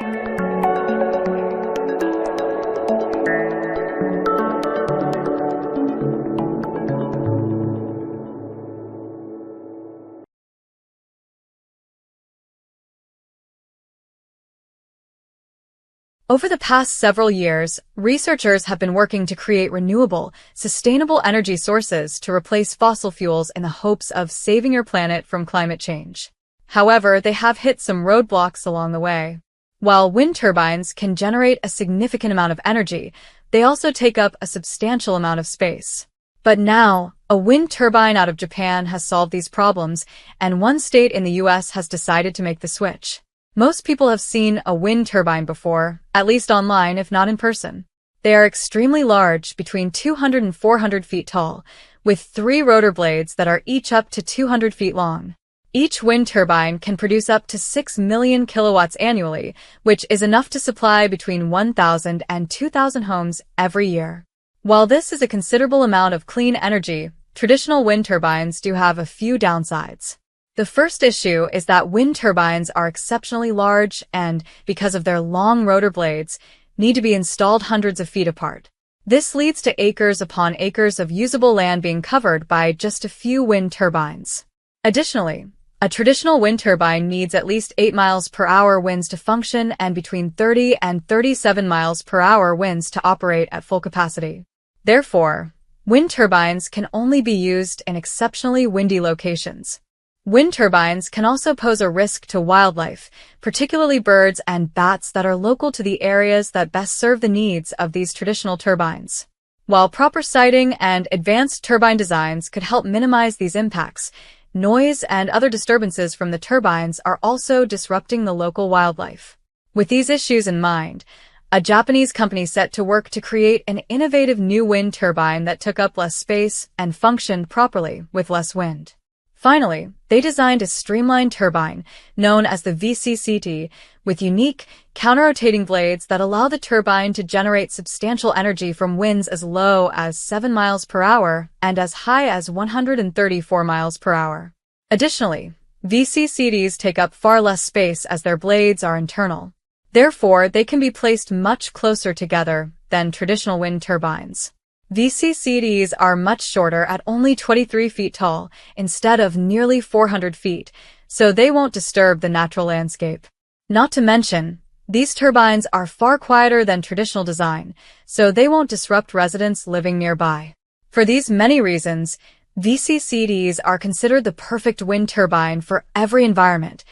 Over the past several years, researchers have been working to create renewable, sustainable energy sources to replace fossil fuels in the hopes of saving your planet from climate change. However, they have hit some roadblocks along the way. While wind turbines can generate a significant amount of energy, they also take up a substantial amount of space. But now, a wind turbine out of Japan has solved these problems, and one state in the US has decided to make the switch. Most people have seen a wind turbine before, at least online if not in person. They are extremely large, between 200 and 400 feet tall, with 3 rotor blades that are each up to 200 feet long. Each wind turbine can produce up to 6 million kilowatts annually, which is enough to supply between 1,000 and 2,000 homes every year. While this is a considerable amount of clean energy, traditional wind turbines do have a few downsides. The first issue is that wind turbines are exceptionally large and, because of their long rotor blades, need to be installed hundreds of feet apart. This leads to acres upon acres of usable land being covered by just a few wind turbines. Additionally, a traditional wind turbine needs at least 8 miles per hour winds to function and between 30 and 37 miles per hour winds to operate at full capacity. Therefore, wind turbines can only be used in exceptionally windy locations. Wind turbines can also pose a risk to wildlife, particularly birds and bats that are local to the areas that best serve the needs of these traditional turbines. While proper siting and advanced turbine designs could help minimize these impacts, noise and other disturbances from the turbines are also disrupting the local wildlife. With these issues in mind, a Japanese company set to work to create an innovative new wind turbine that took up less space and functioned properly with less wind. Finally, they designed a streamlined turbine, known as the VCCT, with unique, counter-rotating blades that allow the turbine to generate substantial energy from winds as low as 7 miles per hour and as high as 134 miles per hour. Additionally, VCCTs take up far less space as their blades are internal. Therefore, they can be placed much closer together than traditional wind turbines. VCCTs are much shorter at only 23 feet tall instead of nearly 400 feet, so they won't disturb the natural landscape. Not to mention, these turbines are far quieter than traditional design, so they won't disrupt residents living nearby. For these many reasons, VCCTs are considered the perfect wind turbine for every environment.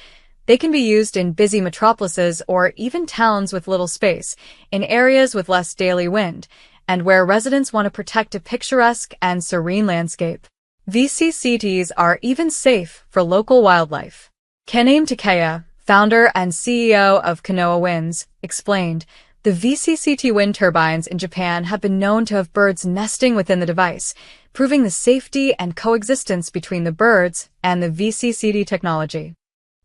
They can be used in busy metropolises or even towns with little space, in areas with less daily wind, and where residents want to protect a picturesque and serene landscape. VCCTs are even safe for local wildlife. Kaname Takeya, founder and CEO of Kanoa Winds, explained, "The VCCT wind turbines in Japan have been known to have birds nesting within the device, proving the safety and coexistence between the birds and the VCCT technology."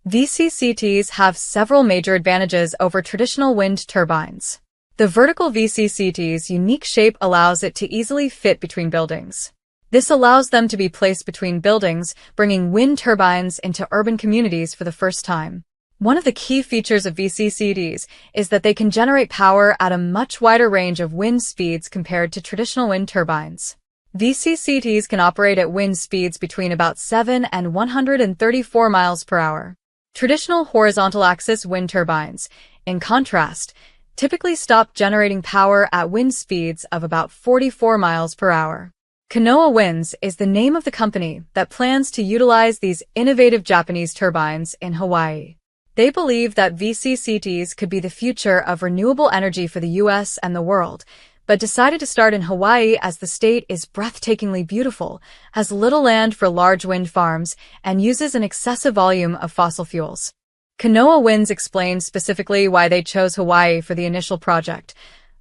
VCCTs have several major advantages over traditional wind turbines. The vertical VCCT's unique shape allows it to easily fit between buildings. This allows them to be placed between buildings, bringing wind turbines into urban communities for the first time. One of the key features of VCCTs is that they can generate power at a much wider range of wind speeds compared to traditional wind turbines. VCCTs can operate at wind speeds between about 7 and 134 miles per hour. Traditional horizontal axis wind turbines, in contrast, typically stop generating power at wind speeds of about 44 miles per hour. Kanoa Winds is the name of the company that plans to utilize these innovative Japanese turbines in Hawaii. They believe that VCCTs could be the future of renewable energy for the US and the world, but decided to start in Hawaii as the state is breathtakingly beautiful, has little land for large wind farms, and uses an excessive volume of fossil fuels. Kanoa Winds explained specifically why they chose Hawaii for the initial project.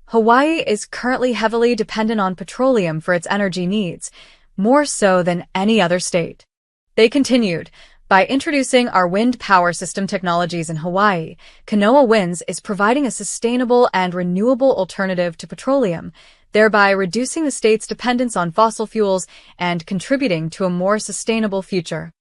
Hawaii is currently heavily dependent on petroleum for its energy needs, more so than any other state. They continued, "By introducing our wind power system technologies in Hawaii, Kanoa Winds is providing a sustainable and renewable alternative to petroleum, thereby reducing the state's dependence on fossil fuels and contributing to a more sustainable future."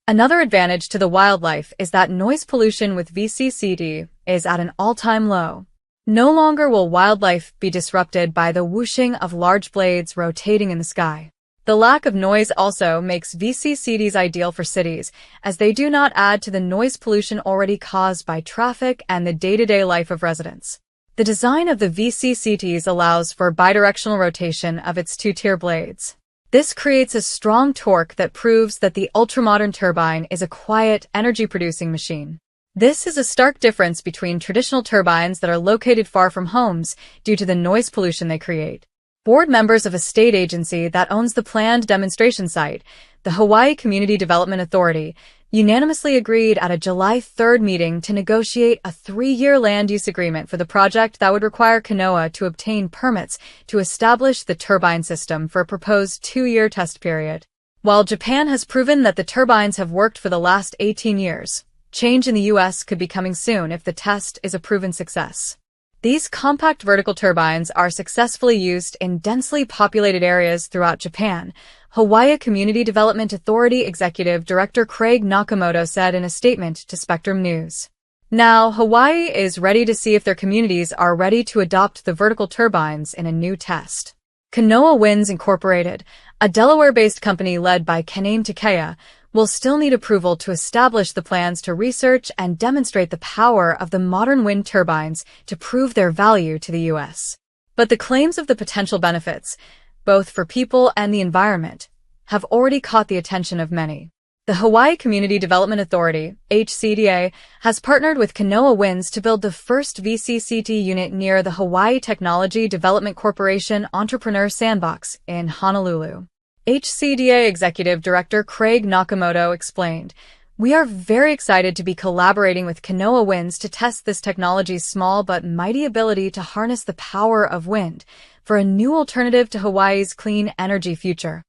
Another advantage to the wildlife is that noise pollution with VCCT is at an all-time low. No longer will wildlife be disrupted by the whooshing of large blades rotating in the sky. The lack of noise also makes VCCTs ideal for cities, as they do not add to the noise pollution already caused by traffic and the day-to-day life of residents. The design of the VCCTs allows for bidirectional rotation of its two-tier blades. This creates a strong torque that proves that the ultramodern turbine is a quiet, energy-producing machine. This is a stark difference between traditional turbines that are located far from homes due to the noise pollution they create. Board members of a state agency that owns the planned demonstration site, the Hawaii Community Development Authority, unanimously agreed at a July 3rd meeting to negotiate a 3-year land use agreement for the project that would require Kanoa to obtain permits to establish the turbine system for a proposed 2-year test period. While Japan has proven that the turbines have worked for the last 18 years, change in the U.S. could be coming soon if the test is a proven success. These compact vertical turbines are successfully used in densely populated areas throughout Japan, Hawaii Community Development Authority Executive Director Craig Nakamoto said in a statement to Spectrum News. Now, Hawaii is ready to see if their communities are ready to adopt the vertical turbines in a new test. Kanoa Winds Incorporated, a Delaware-based company led by Kenane Takaya, will still need approval to establish the plans to research and demonstrate the power of the modern wind turbines to prove their value to the U.S. But the claims of the potential benefits, both for people and the environment, have already caught the attention of many. The Hawaii Community Development Authority, HCDA, has partnered with Kanoa Winds to build the first VCCT unit near the Hawaii Technology Development Corporation Entrepreneur Sandbox in Honolulu. HCDA Executive Director Craig Nakamoto explained, "We are very excited to be collaborating with Kanoa Winds to test this technology's small but mighty ability to harness the power of wind for a new alternative to Hawaii's clean energy future."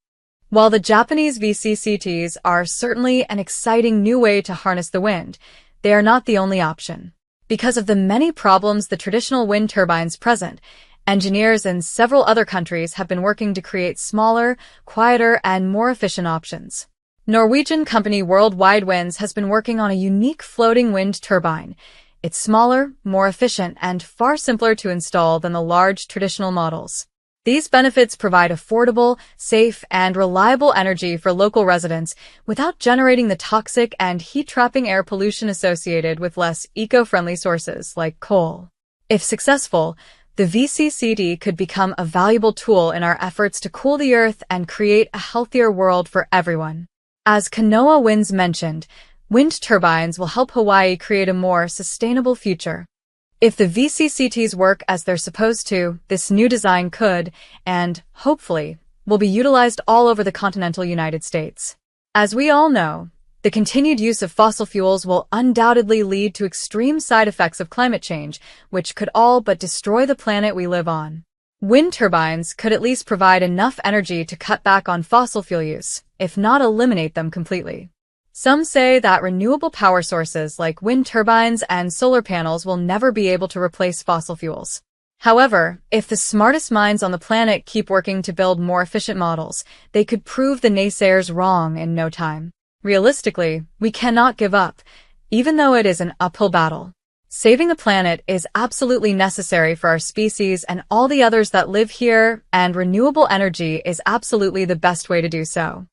While the Japanese VCCTs are certainly an exciting new way to harness the wind, they are not the only option. Because of the many problems the traditional wind turbines present, engineers in several other countries have been working to create smaller, quieter, and more efficient options. Norwegian company Worldwide Winds has been working on a unique floating wind turbine. It's smaller, more efficient, and far simpler to install than the large traditional models. These benefits provide affordable, safe, and reliable energy for local residents without generating the toxic and heat-trapping air pollution associated with less eco-friendly sources like coal. If successful, the VCCT could become a valuable tool in our efforts to cool the earth and create a healthier world for everyone. As Kanoa Winds mentioned, wind turbines will help Hawaii create a more sustainable future. If the VCCTs work as they're supposed to, this new design could, and hopefully, will be utilized all over the continental United States. As we all know, the continued use of fossil fuels will undoubtedly lead to extreme side effects of climate change, which could all but destroy the planet we live on. Wind turbines could at least provide enough energy to cut back on fossil fuel use, if not eliminate them completely. Some say that renewable power sources like wind turbines and solar panels will never be able to replace fossil fuels. However, if the smartest minds on the planet keep working to build more efficient models, they could prove the naysayers wrong in no time. Realistically, we cannot give up, even though it is an uphill battle. Saving the planet is absolutely necessary for our species and all the others that live here, and renewable energy is absolutely the best way to do so.